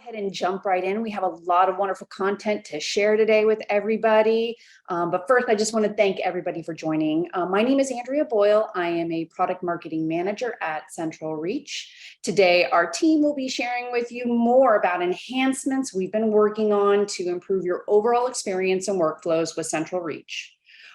ahead and jump right in. We have a lot of wonderful content to share today with everybody. But first, I just want to thank everybody for joining. My name is Andrea Boyle. I am a product marketing manager at CentralReach. Today, our team will be sharing with you more about enhancements we've been working on to improve your overall experience and workflows with CentralReach.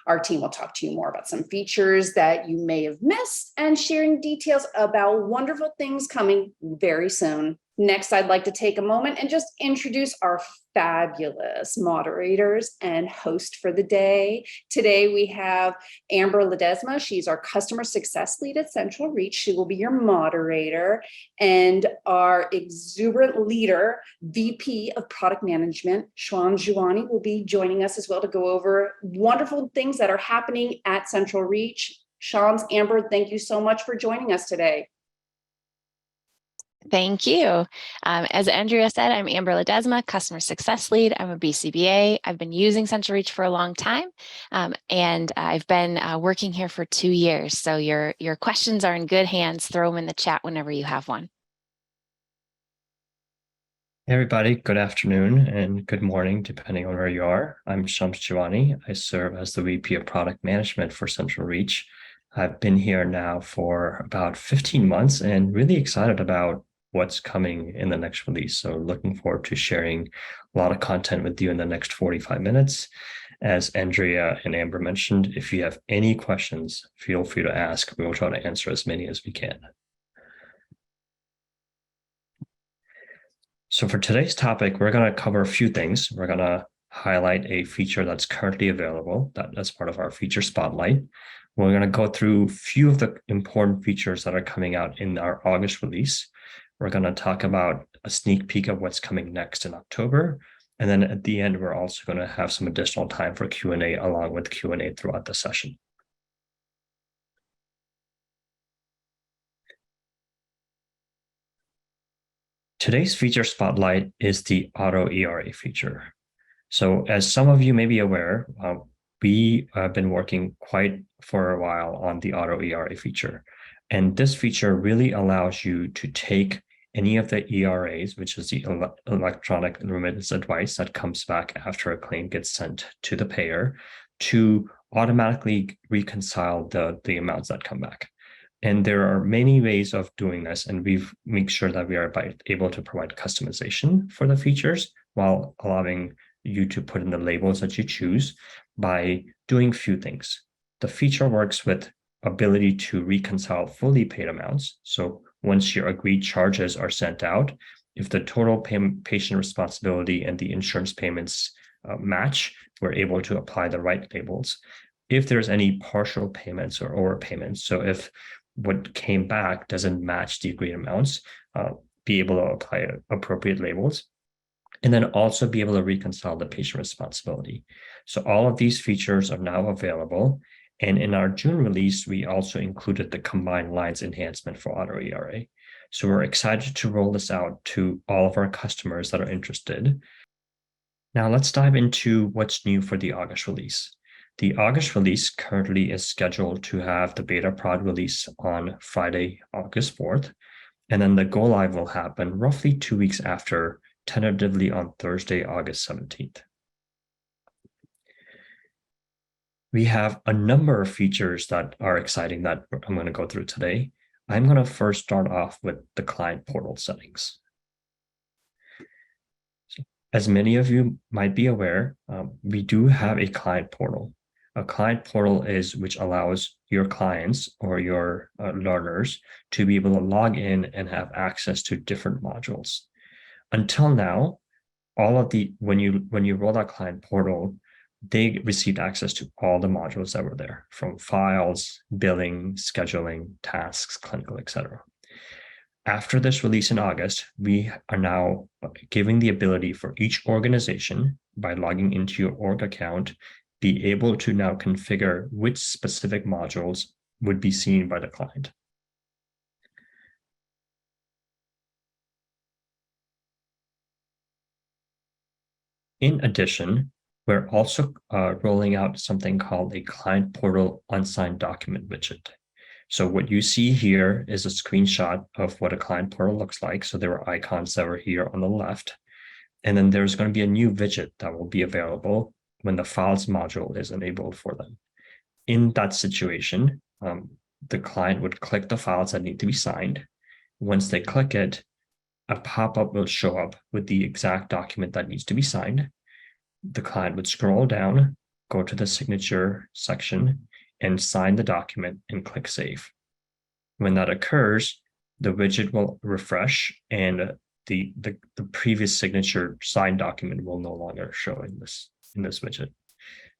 Our team will talk to you more about some features that you may have missed and sharing details about wonderful things coming very soon. Next, I'd like to take a moment and just introduce our fabulous moderators and host for the day. Today, we have Amber Ledesma. She's our customer success lead at CentralReach. She will be your moderator. And our exuberant leader, VP of product management, Shams Jiwani, will be joining us as well to go over wonderful things that are happening at CentralReach. Shams, Amber, thank you so much for joining us today. Thank you. As Andrea said, I'm Amber Ledesma, Customer Success Lead. I'm a BCBA. I've been using CentralReach for a long time, and I've been working here for 2 years. So your questions are in good hands. Throw them in the chat whenever you have one. Hey everybody, good afternoon and good morning, depending on where you are. I'm Shams Jiwani. I serve as the VP of Product Management for CentralReach. I've been here now for about 15 months and really excited about what's coming in the next release. So looking forward to sharing a lot of content with you in the next 45 minutes. As Andrea and Amber mentioned, if you have any questions, feel free to ask. We will try to answer as many as we can. So for today's topic, we're going to cover a few things. We're going to highlight a feature that's currently available. That's part of our feature spotlight. We're going to go through a few of the important features that are coming out in our August release. We're going to talk about a sneak peek of what's coming next in October. And then at the end, we're also going to have some additional time for Q&A along with Q&A throughout the session. Today's feature spotlight is the Auto ERA feature. So as some of you may be aware, we have been working quite for a while on the Auto ERA feature. And this feature really allows you to take any of the ERAs, which is the electronic remittance advice that comes back after a claim gets sent to the payer, to automatically reconcile the amounts that come back. And there are many ways of doing this, and we've made sure that we are able to provide customization for the features while allowing you to put in the labels that you choose by doing a few things. The feature works with ability to reconcile fully paid amounts. So once your agreed charges are sent out, if the total patient responsibility and the insurance payments match, we're able to apply the right labels. If there's any partial payments or overpayments, so if what came back doesn't match the agreed amounts, be able to apply appropriate labels, and then also be able to reconcile the patient responsibility. So all of these features are now available. And in our June release, we also included the combined lines enhancement for Auto ERA. So we're excited to roll this out to all of our customers that are interested. Now let's dive into what's new for the August release. The August release currently is scheduled to have the beta prod release on Friday, August 4th. And then the go live will happen roughly 2 weeks after, tentatively on Thursday, August 17th. We have a number of features that are exciting that I'm going to go through today. I'm going to first start off with the client portal settings. So, as many of you might be aware, we do have a client portal. A client portal is which allows your clients or your learners to be able to log in and have access to different modules. Until now, all of when you roll that client portal, they received access to all the modules that were there, from files, billing, scheduling, tasks, clinical, etc. After this release in August, we are now giving the ability for each organization, by logging into your org account, be able to now configure which specific modules would be seen by the client. In addition, we're also rolling out something called a client portal unsigned document widget. So what you see here is a screenshot of what a client portal looks like. So there are icons that were here on the left. And then there's going to be a new widget that will be available when the files module is enabled for them. In that situation, the client would click the files that need to be signed. Once they click it, a pop-up will show up with the exact document that needs to be signed. The client would scroll down, go to the signature section, and sign the document and click Save. When that occurs, the widget will refresh and the previous signature signed document will no longer show in this widget.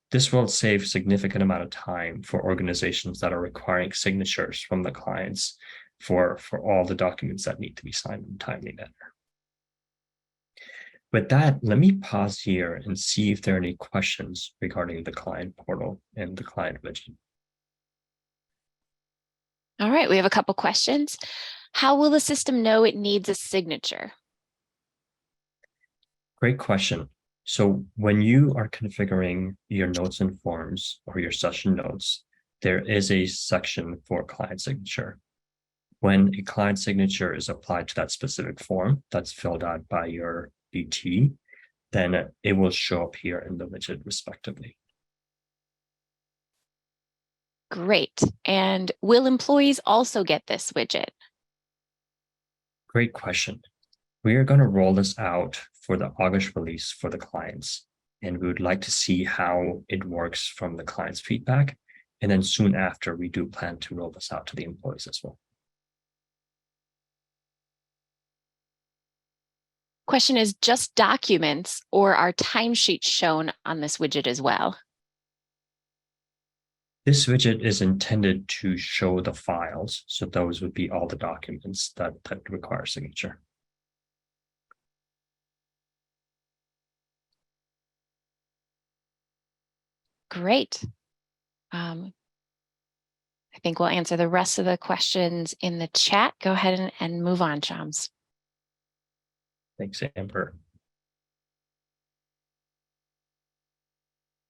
This will save significant amount of time for organizations that are requiring signatures from the clients for all the documents that need to be signed in a timely manner. With that, let me pause here and see if there are any questions regarding the client portal and the client widget. All right, we have a couple questions. How will the system know it needs a signature? Great question. So when you are configuring your notes and forms or your session notes, there is a section for client signature. When a client signature is applied to that specific form that's filled out by your BT, then it will show up here in the widget respectively. Great. And will employees also get this widget? Great question. We are going to roll this out for the August release for the clients, and we would like to see how it works from the client's feedback. And then soon after, we do plan to roll this out to the employees as well. Question is just documents or are timesheets shown on this widget as well? This widget is intended to show the files. So those would be all the documents that require signature. Great. I think we'll answer the rest of the questions in the chat. Go ahead and move on, Shams. Thanks, Amber.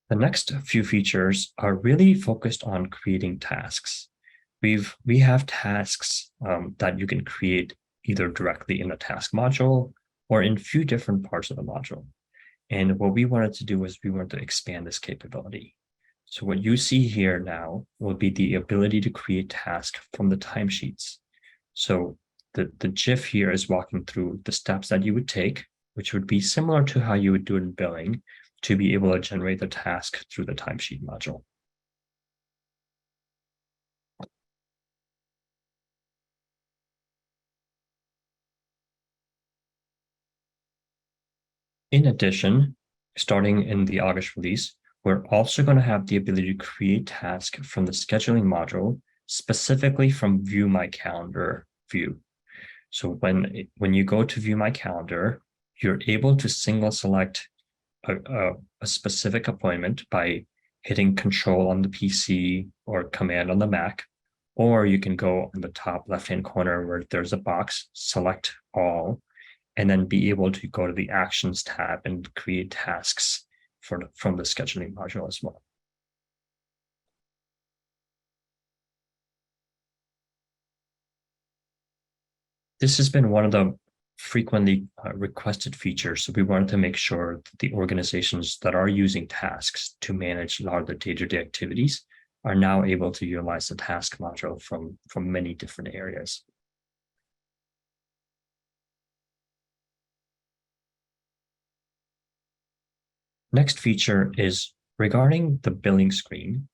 The next few features are really focused on creating tasks. We have tasks that you can create either directly in the task module or in a few different parts of the module. And what we wanted to do was we wanted to expand this capability. So what you see here now will be the ability to create tasks from the timesheets. So the GIF here is walking through the steps that you would take, which would be similar to how you would do it in billing, to be able to generate the task through the timesheet module. In addition, starting in the August release, we're also going to have the ability to create tasks from the scheduling module, specifically from View My Calendar view. So when you go to View My Calendar, you're able to single select a specific appointment by hitting Control on the PC or Command on the Mac, or you can go on the top left-hand corner where there's a box, select all, and then be able to go to the Actions tab and create tasks from the scheduling module as well. This has been one of the frequently requested features. So we wanted to make sure that the organizations that are using tasks to manage a lot of the day-to-day activities are now able to utilize the task module from many different areas. Next feature is regarding the billing screen.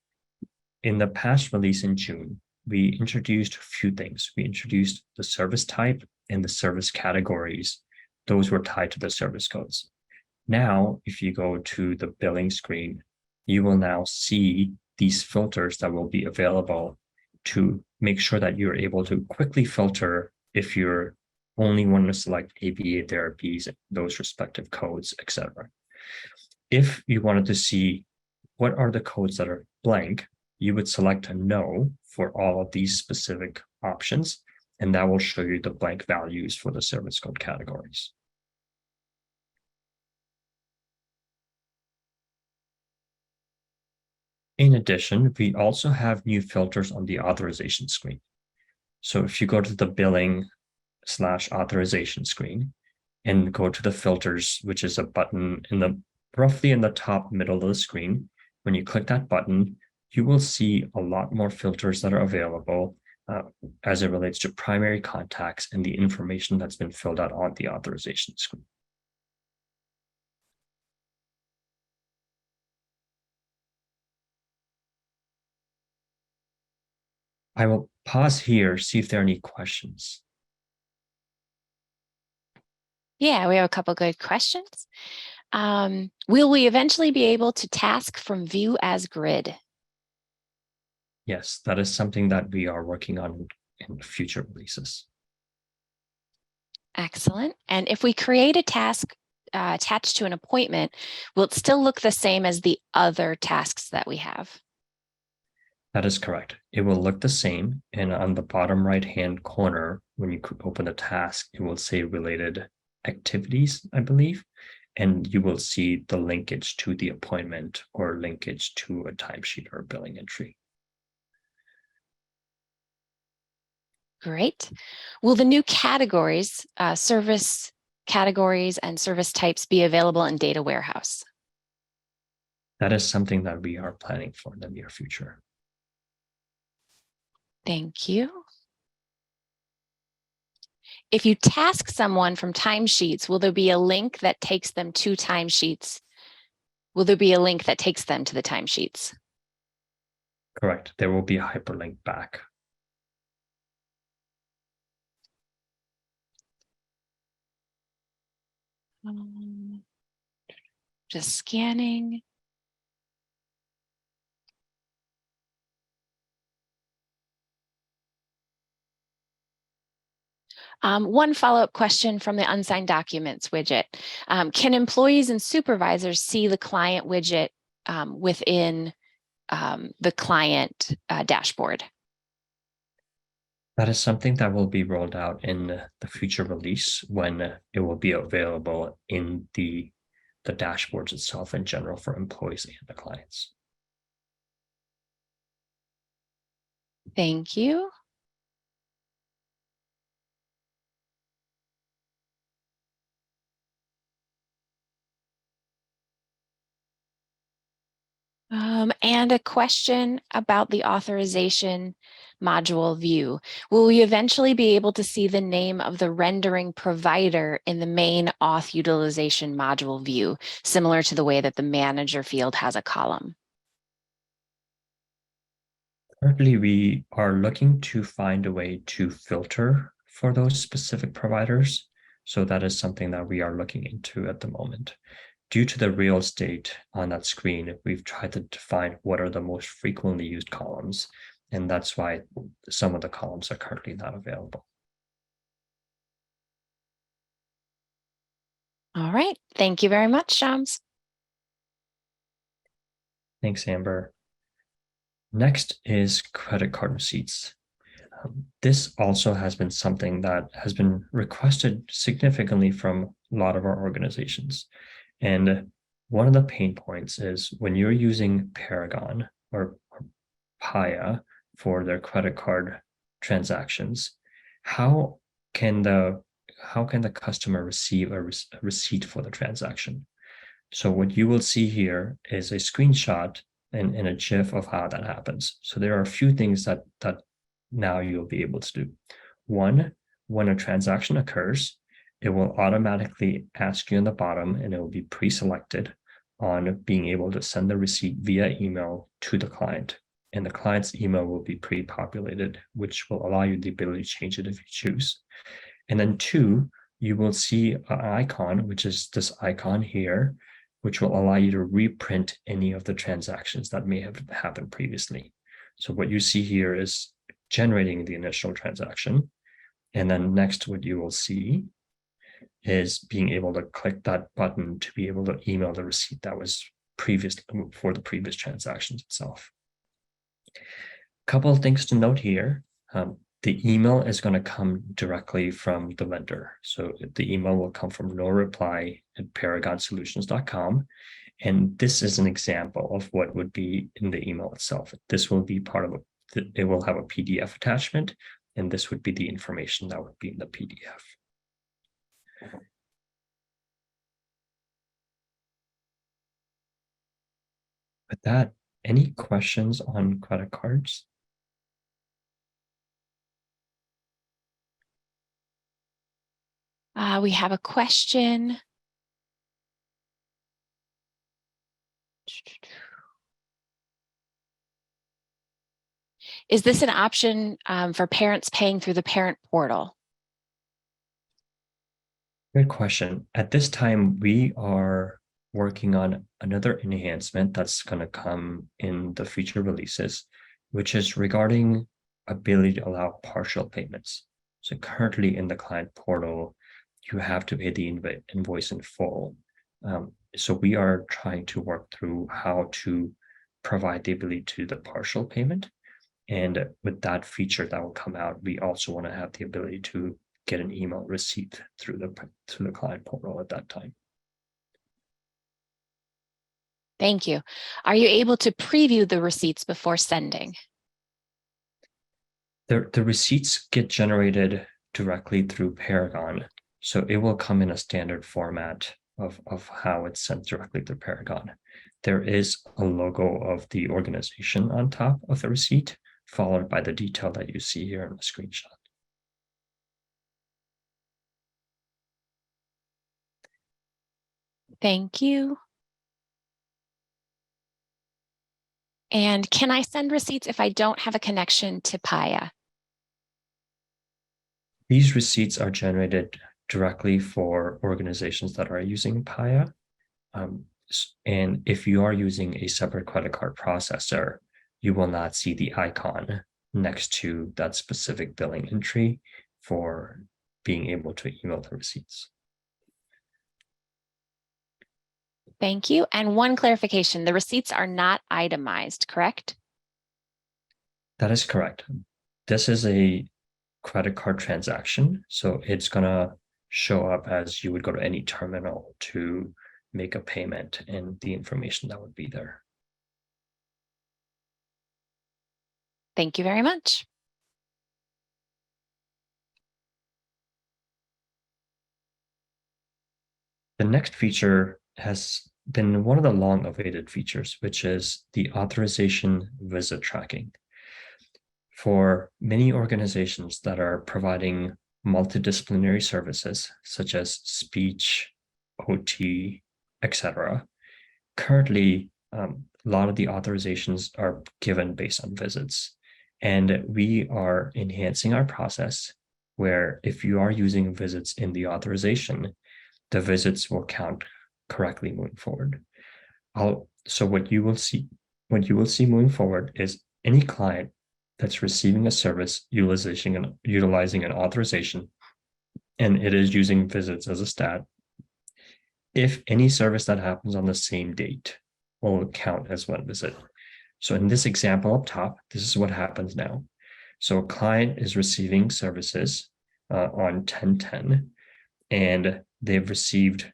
In the past release in June, we introduced a few things. We introduced the service type and the service categories. Those were tied to the service codes. Now, if you go to the billing screen, you will now see these filters that will be available to make sure that you're able to quickly filter if you're only want to select ABA therapies, those respective codes, etc. If you wanted to see what are the codes that are blank, you would select a no for all of these specific options, and that will show you the blank values for the service code categories. In addition, we also have new filters on the authorization screen. So if you go to the billing/authorization screen and go to the filters, which is a button roughly in the top middle of the screen, when you click that button, you will see a lot more filters that are available as it relates to primary contacts and the information that's been filled out on the authorization screen. I will pause here, see if there are any questions. Yeah, we have a couple good questions. Will we eventually be able to task from view as grid? Yes, that is something that we are working on in future releases. Excellent. And if we create a task attached to an appointment, will it still look the same as the other tasks that we have? That is correct. It will look the same. And on the bottom right-hand corner, when you open the task, it will say related activities, I believe. And you will see the linkage to the appointment or linkage to a timesheet or billing entry. Great. Will the new categories, service categories and service types be available in Data Warehouse? That is something that we are planning for in the near future. Thank you. If you task someone from timesheets, will there be a link that takes them to timesheets? Will there be a link that takes them to the timesheets? Correct. There will be a hyperlink back. Just scanning. One follow-up question from the unsigned documents widget. Can employees and supervisors see the client widget within the client dashboard? That is something that will be rolled out in the future release when it will be available in the dashboards itself in general for employees and the clients. Thank you. And a question about the authorization module view. Will we eventually be able to see the name of the rendering provider in the main auth utilization module view, similar to the way that the manager field has a column? Currently, we are looking to find a way to filter for those specific providers. So that is something that we are looking into at the moment. Due to the real estate on that screen, we've tried to define what are the most frequently used columns, and that's why some of the columns are currently not available. All right. Thank you very much, Shams. Thanks, Amber. Next is credit card receipts. This also has been something that has been requested significantly from a lot of our organizations. And one of the pain points is when you're using Paragon or Paya for their credit card transactions, how can the customer receive a receipt for the transaction? So what you will see here is a screenshot and a GIF of how that happens. So there are a few things that now you'll be able to do. One, when a transaction occurs, it will automatically ask you on the bottom, and it will be pre-selected on being able to send the receipt via email to the client. And the client's email will be pre-populated, which will allow you the ability to change it if you choose. And then two, you will see an icon, which is this icon here, which will allow you to reprint any of the transactions that may have happened previously. So what you see here is generating the initial transaction. And then next, what you will see is being able to click that button to be able to email the receipt that was previous for the previous transactions itself. A couple of things to note here. The email is going to come directly from the vendor. So the email will come from noreply@paragonsolutions.com. And this is an example of what would be in the email itself. This will be part of it will have a PDF attachment, and this would be the information that would be in the PDF. With that, any questions on credit cards? We have a question. Is this an option for parents paying through the parent portal? Good question. At this time, we are working on another enhancement that's going to come in the future releases, which is regarding ability to allow partial payments. So currently in the client portal, you have to pay the invoice in full. So we are trying to work through how to provide the ability to the partial payment. And with that feature that will come out, we also want to have the ability to get an email receipt through the client portal at that time. Thank you. Are you able to preview the receipts before sending? The receipts get generated directly through Paragon. So it will come in a standard format of how it's sent directly to Paragon. There is a logo of the organization on top of the receipt, followed by the detail that you see here in the screenshot. Thank you. And can I send receipts if I don't have a connection to Paya? These receipts are generated directly for organizations that are using Paya. And if you are using a separate credit card processor, you will not see the icon next to that specific billing entry for being able to email the receipts. Thank you. And one clarification, the receipts are not itemized, correct? That is correct. This is a credit card transaction, so it's going to show up as you would go to any terminal to make a payment and the information that would be there. Thank you very much. The next feature has been one of the long-awaited features, which is the authorization visit tracking. For many organizations that are providing multidisciplinary services, such as speech, OT, etc., currently, a lot of the authorizations are given based on visits. And we are enhancing our process where if you are using visits in the authorization, the visits will count correctly moving forward. So what you will see moving forward is any client that's receiving a service utilizing an authorization, and it is using visits as a stat. If any service that happens on the same date will count as one visit. So in this example up top, this is what happens now. So a client is receiving services on 10/10, and they've received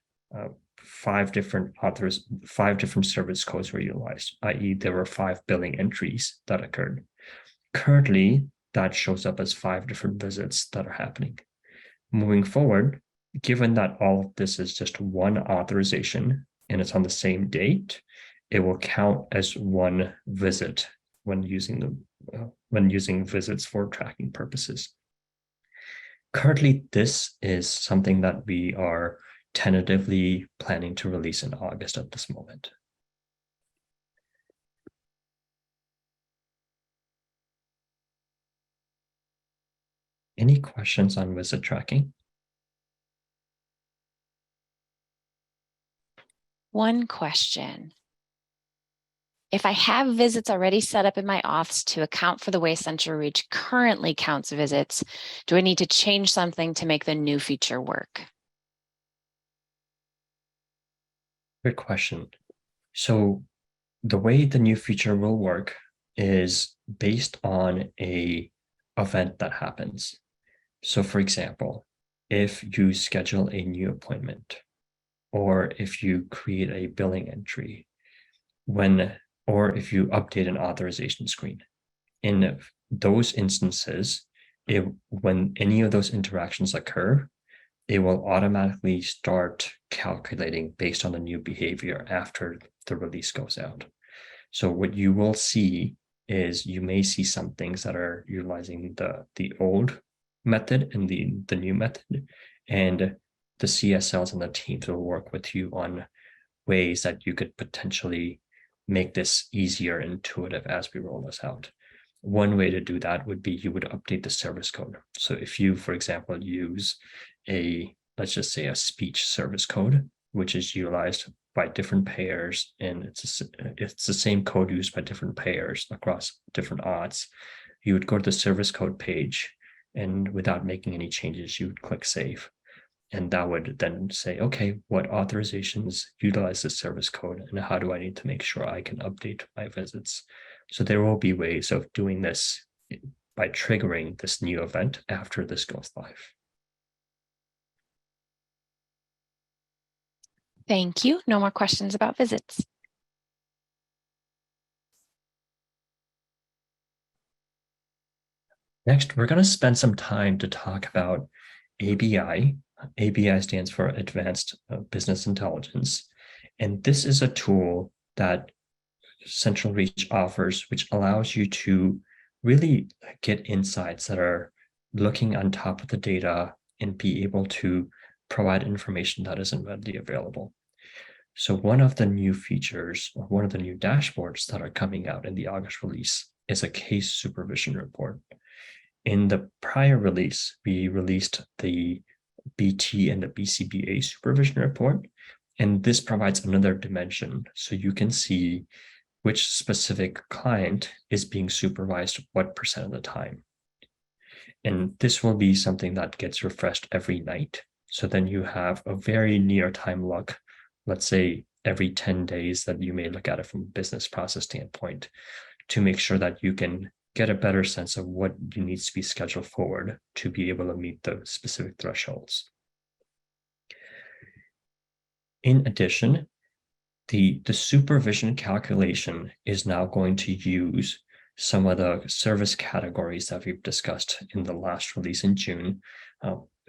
5 different service codes were utilized, i.e. there were 5 billing entries that occurred. Currently, that shows up as 5 different visits that are happening. Moving forward, given that all of this is just one authorization and it's on the same date, it will count as one visit when using visits for tracking purposes. Currently, this is something that we are tentatively planning to release in August at this moment. Any questions on visit tracking? One question. If I have visits already set up in my office to account for the way CentralReach currently counts visits, do I need to change something to make the new feature work? Good question. So the way the new feature will work is based on an event that happens. So for example, if you schedule a new appointment or if you create a billing entry, or if you update an authorization screen. In those instances, when any of those interactions occur, it will automatically start calculating based on the new behavior after the release goes out. So what you will see is you may see some things that are utilizing the old method and the new method, and the CSLs and the teams will work with you on ways that you could potentially make this easier and intuitive as we roll this out. One way to do that would be you would update the service code. So if you, for example, use let's just say a speech service code, which is utilized by different payers, and it's the same code used by different payers across different auths, you would go to the service code page, and without making any changes, you would click save. And that would then say, okay, what authorizations utilize this service code, and how do I need to make sure I can update my visits? So there will be ways of doing this by triggering this new event after this goes live. Thank you. No more questions about visits. Next, we're going to spend some time to talk about ABI. ABI stands for Advanced Business Intelligence. And this is a tool that CentralReach offers, which allows you to really get insights that are looking on top of the data and be able to provide information that isn't readily available. So one of the new features, or one of the new dashboards that are coming out in the August release, is a case supervision report. In the prior release, we released the BT and the BCBA supervision report, and this provides another dimension, so you can see which specific client is being supervised what % of the time. And this will be something that gets refreshed every night. So then you have a very near time look, let's say every 10 days, that you may look at it from a business process standpoint, to make sure that you can get a better sense of what needs to be scheduled forward to be able to meet the specific thresholds. In addition, the supervision calculation is now going to use some of the service categories that we've discussed in the last release in June,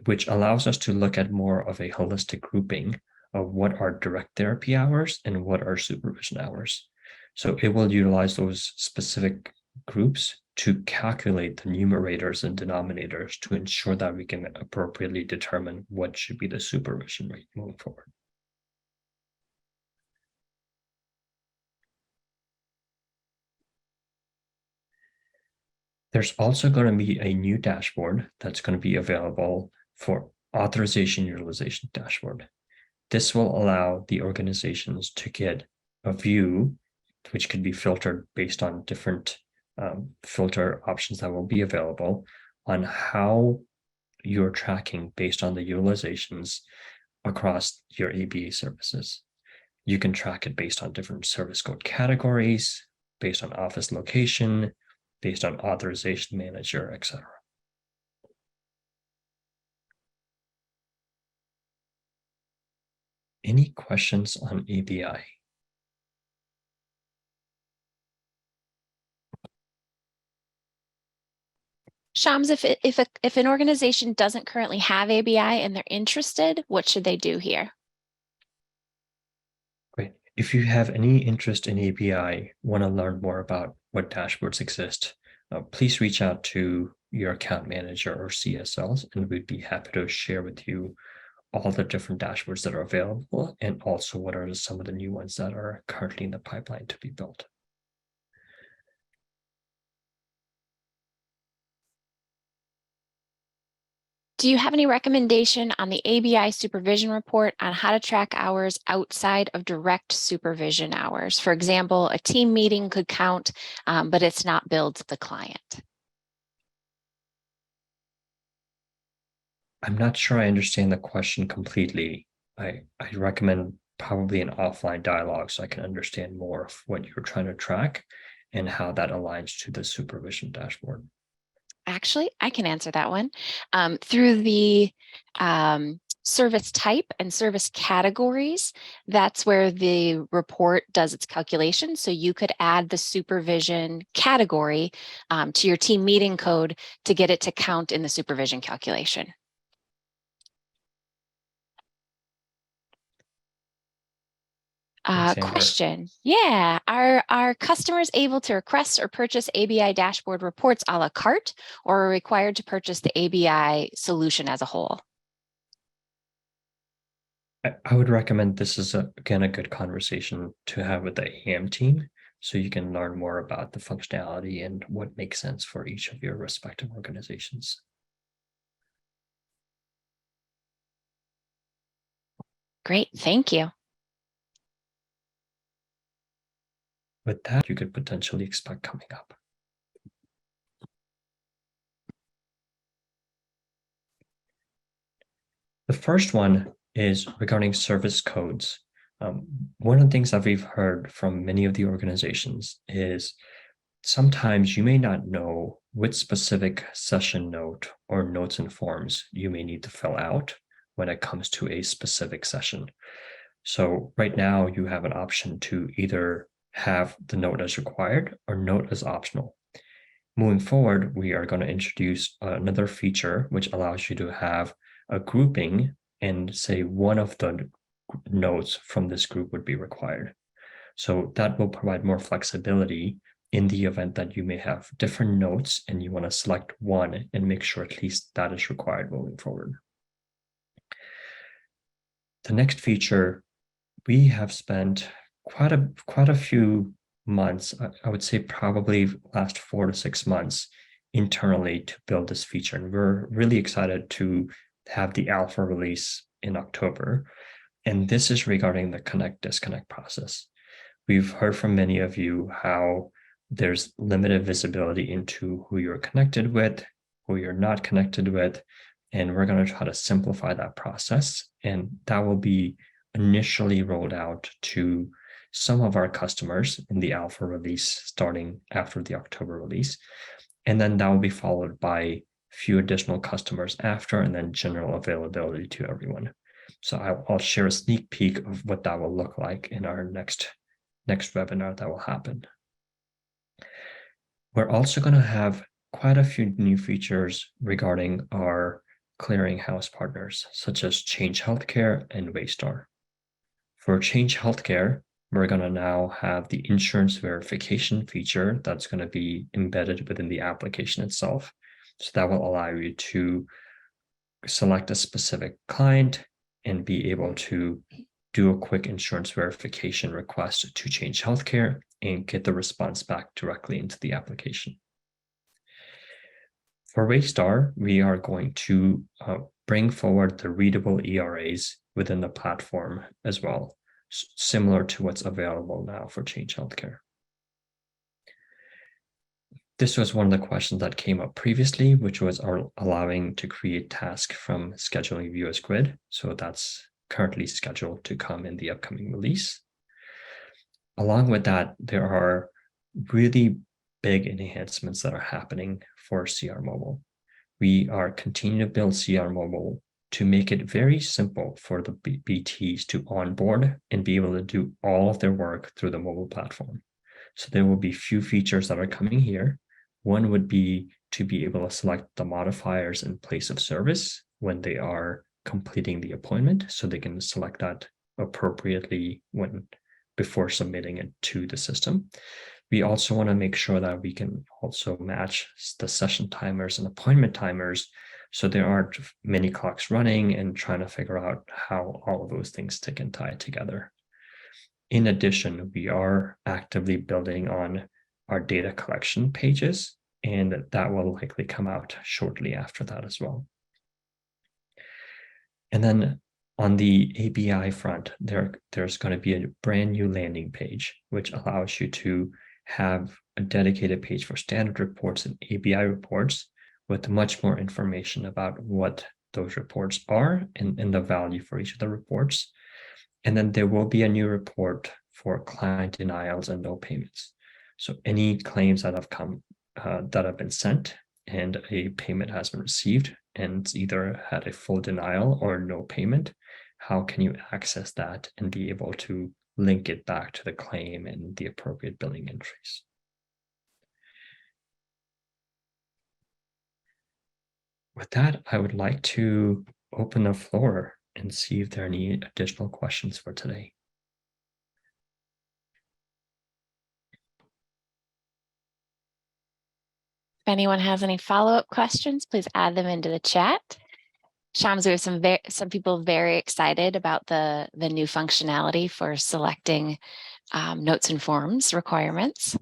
which allows us to look at more of a holistic grouping of what are direct therapy hours and what are supervision hours. So it will utilize those specific groups to calculate the numerators and denominators to ensure that we can appropriately determine what should be the supervision rate moving forward. There's also going to be a new dashboard that's going to be available for authorization utilization dashboard. This will allow the organizations to get a view, which could be filtered based on different filter options that will be available, on how you're tracking based on the utilizations across your ABA services. You can track it based on different service code categories, based on office location, based on authorization manager, etc. Any questions on ABI? Shams, if an organization doesn't currently have ABI and they're interested, what should they do here? Great. If you have any interest in ABI, want to learn more about what dashboards exist, please reach out to your account manager or CSLs, and we'd be happy to share with you all the different dashboards that are available, and also what are some of the new ones that are currently in the pipeline to be built. Do you have any recommendation on the ABI supervision report on how to track hours outside of direct supervision hours? For example, a team meeting could count, but it's not billed to the client. I'm not sure I understand the question completely. I recommend probably an offline dialogue so I can understand more of what you're trying to track and how that aligns to the supervision dashboard. Actually, I can answer that one. Through the service type and service categories, that's where the report does its calculation. So you could add the supervision category to your team meeting code to get it to count in the supervision calculation. Thanks, Amber. Question. Yeah. Are customers able to request or purchase ABI dashboard reports a la carte, or are required to purchase the ABI solution as a whole? I would recommend this is, again, a good conversation to have with the AM team, so you can learn more about the functionality and what makes sense for each of your respective organizations. Great. Thank you. With that, you could potentially expect coming up. The first one is regarding service codes. One of the things that we've heard from many of the organizations is sometimes you may not know which specific session note or notes and forms you may need to fill out when it comes to a specific session. So right now you have an option to either have the note as required or note as optional. Moving forward, we are going to introduce another feature which allows you to have a grouping and say one of the notes from this group would be required. So that will provide more flexibility in the event that you may have different notes and you want to select one and make sure at least that is required moving forward. The next feature, we have spent quite a few months, I would say probably last 4 to 6 months internally to build this feature. And we're really excited to have the alpha release in October. And this is regarding the connect disconnect process. We've heard from many of you how there's limited visibility into who you're connected with, who you're not connected with, and we're going to try to simplify that process. And that will be initially rolled out to some of our customers in the alpha release starting after the October release. And then that will be followed by a few additional customers after, and then general availability to everyone. So I'll share a sneak peek of what that will look like in our next webinar that will happen. We're also going to have quite a few new features regarding our clearinghouse partners, such as Change Healthcare and Waystar. For Change Healthcare, we're going to now have the insurance verification feature that's going to be embedded within the application itself. So that will allow you to select a specific client and be able to do a quick insurance verification request to Change Healthcare and get the response back directly into the application. For Waystar, we are going to bring forward the readable ERAs within the platform as well, similar to what's available now for Change Healthcare. This was one of the questions that came up previously, which was allowing to create tasks from scheduling view as grid. So that's currently scheduled to come in the upcoming release. Along with that, there are really big enhancements that are happening for CR Mobile. We are continuing to build CR Mobile to make it very simple for the BTs to onboard and be able to do all of their work through the mobile platform. So there will be few features that are coming here. One would be to be able to select the modifiers in place of service when they are completing the appointment, so they can select that appropriately before submitting it to the system. We also want to make sure that we can also match the session timers and appointment timers, so there aren't many clocks running and trying to figure out how all of those things tick and tie together. In addition, we are actively building on our data collection pages, and that will likely come out shortly after that as well. And then on the ABI front, there's going to be a brand new landing page, which allows you to have a dedicated page for standard reports and ABI reports with much more information about what those reports are and the value for each of the reports. And then there will be a new report for client denials and no payments. So any claims that have come that have been sent and a payment has been received, and either had a full denial or no payment, how can you access that and be able to link it back to the claim and the appropriate billing entries? With that, I would like to open the floor and see if there are any additional questions for today. If anyone has any follow-up questions, please add them into the chat. Shams, we have some people very excited about the new functionality for selecting notes and forms requirements.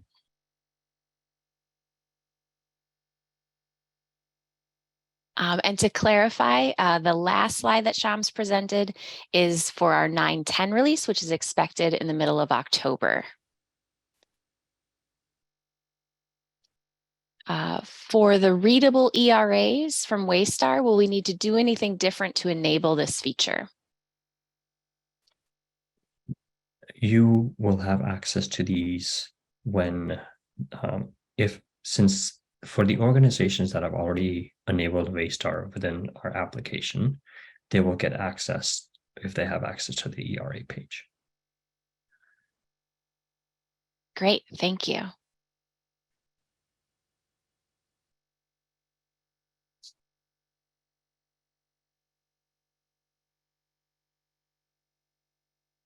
And to clarify, the last slide that Shams presented is for our 9/10 release, which is expected in the middle of October. For the readable ERAs from Waystar, will we need to do anything different to enable this feature? You will have access to these when, since for the organizations that have already enabled Waystar within our application, they will get access if they have access to the ERA page. Great, thank you.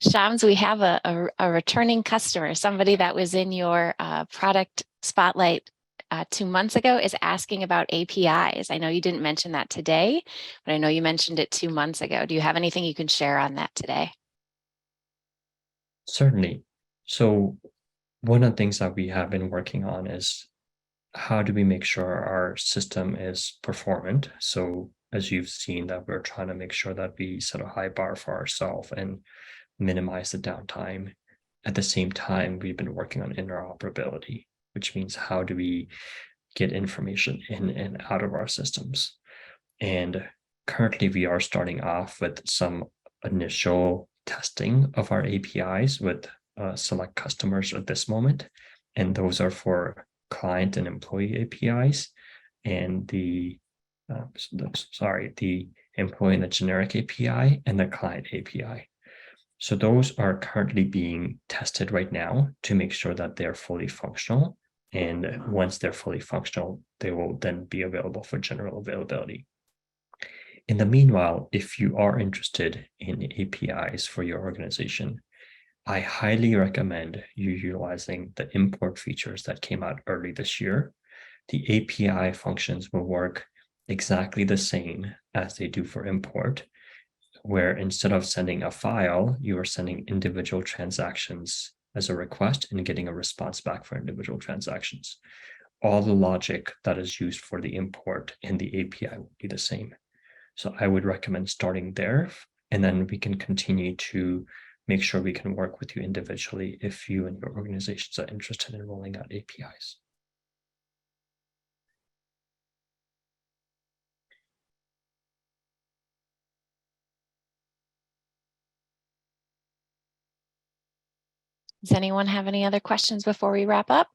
Shams, we have a returning customer, somebody that was in your product spotlight 2 months ago is asking about APIs. I know you didn't mention that today, but I know you mentioned it 2 months ago. Do you have anything you can share on that today? Certainly. So one of the things that we have been working on is how do we make sure our system is performant? So as you've seen that we're trying to make sure that we set a high bar for ourselves and minimize the downtime. At the same time, we've been working on interoperability, which means how do we get information in and out of our systems? And currently we are starting off with some initial testing of our APIs with select customers at this moment. And those are for client and employee APIs and the employee and the generic API and the client API. So those are currently being tested right now to make sure that they're fully functional. And once they're fully functional, they will then be available for general availability. In the meanwhile, if you are interested in APIs for your organization, I highly recommend you utilizing the import features that came out early this year. The API functions will work exactly the same as they do for import, where instead of sending a file, you are sending individual transactions as a request and getting a response back for individual transactions. All the logic that is used for the import in the API will be the same. So I would recommend starting there, and then we can continue to make sure we can work with you individually if you and your organizations are interested in rolling out APIs. Does anyone have any other questions before we wrap up?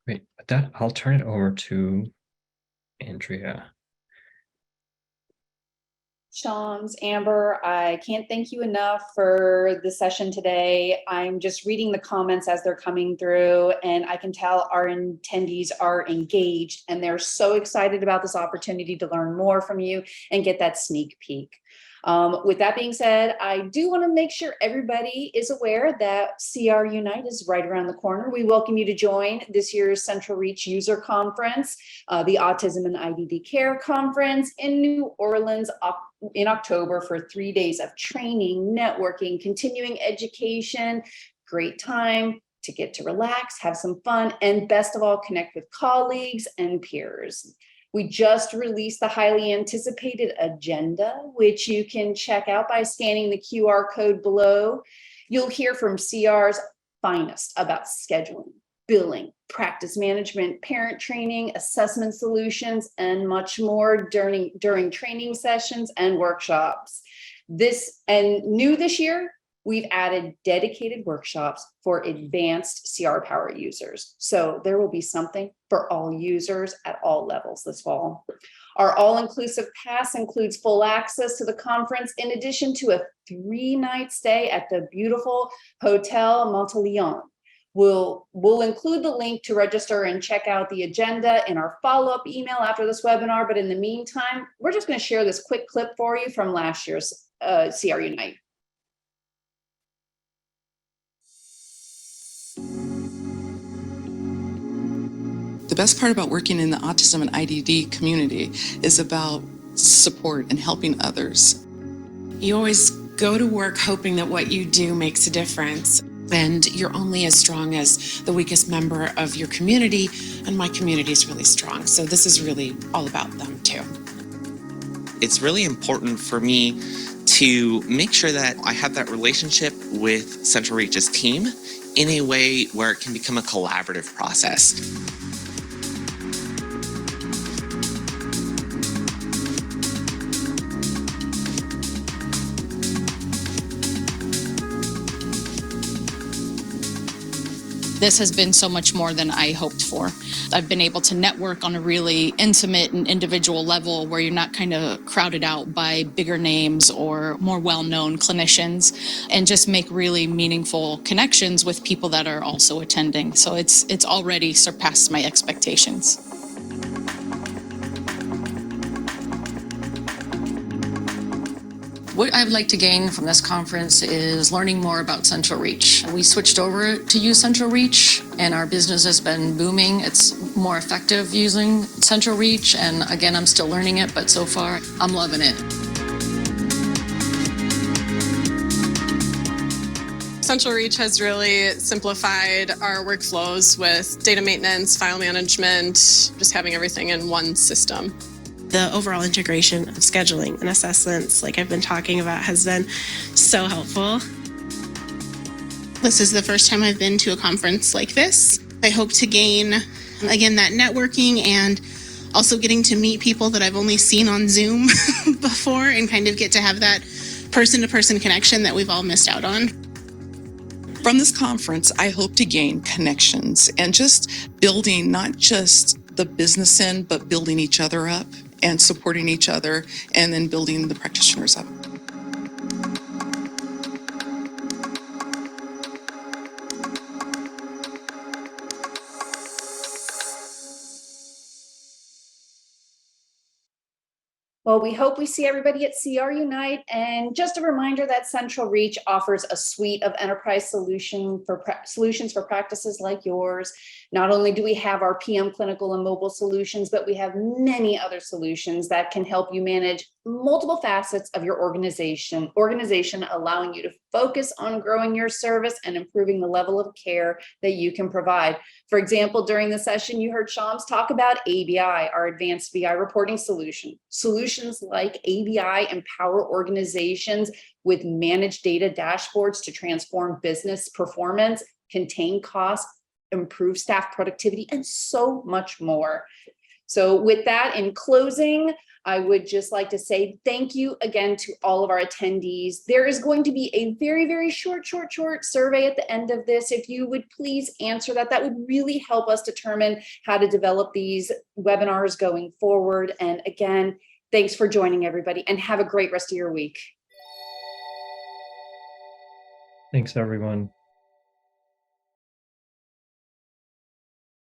Great. With that, I'll turn it over to Andrea. Shams, Amber, I can't thank you enough for the session today. I'm just reading the comments as they're coming through, and I can tell our attendees are engaged and they're so excited about this opportunity to learn more from you and get that sneak peek. With that being said, I do want to make sure everybody is aware that CR Unite is right around the corner. We welcome you to join this year's CentralReach User Conference, the Autism and IDD Care Conference in New Orleans in October for 3 days of training, networking, continuing education. Great time to get to relax, have some fun, and best of all, connect with colleagues and peers. We just released the highly anticipated agenda, which you can check out by scanning the QR code below. You'll hear from CR's finest about scheduling, billing, practice management, parent training, assessment solutions, and much more during training sessions and workshops. New this year, we've added dedicated workshops for advanced CR Power users. So there will be something for all users at all levels this fall. Our all-inclusive pass includes full access to the conference, in addition to a 3-night stay at the beautiful Hotel Monteleone. We'll include the link to register and check out the agenda in our follow-up email after this webinar. But in the meantime, we're just going to share this quick clip for you from last year's CR Unite. The best part about working in the autism and IDD community is about support and helping others. You always go to work hoping that what you do makes a difference, and you're only as strong as the weakest member of your community, and my community is really strong, so this is really all about them too. It's really important for me to make sure that I have that relationship with CentralReach's team in a way where it can become a collaborative process. This has been so much more than I hoped for. I've been able to network on a really intimate and individual level where you're not kind of crowded out by bigger names or more well-known clinicians, and just make really meaningful connections with people that are also attending. So it's already surpassed my expectations. What I'd like to gain from this conference is learning more about CentralReach. We switched over to use CentralReach and our business has been booming. It's more effective using CentralReach, and again, I'm still learning it, but so far I'm loving it. CentralReach has really simplified our workflows with data maintenance, file management, just having everything in one system. The overall integration of scheduling and assessments, like I've been talking about, has been so helpful. This is the first time I've been to a conference like this. I hope to gain, again, that networking and also getting to meet people that I've only seen on Zoom before, and kind of get to have that person-to-person connection that we've all missed out on. From this conference, I hope to gain connections and just building not just the business end, but building each other up and supporting each other, and then building the practitioners up. Well, we hope we see everybody at CR Unite. And just a reminder that CentralReach offers a suite of enterprise solutions for practices like yours. Not only do we have our PM clinical and mobile solutions, but we have many other solutions that can help you manage multiple facets of your organization, allowing you to focus on growing your service and improving the level of care that you can provide. For example, during the session, you heard Shams talk about ABI, our advanced BI reporting solution. Solutions like ABI empower organizations with managed data dashboards to transform business performance, contain costs, improve staff productivity, and so much more. So with that, in closing, I would just like to say thank you again to all of our attendees. There is going to be a very, very short survey at the end of this. If you would please answer that, that would really help us determine how to develop these webinars going forward. And again, thanks for joining, everybody, and have a great rest of your week. Thanks, everyone.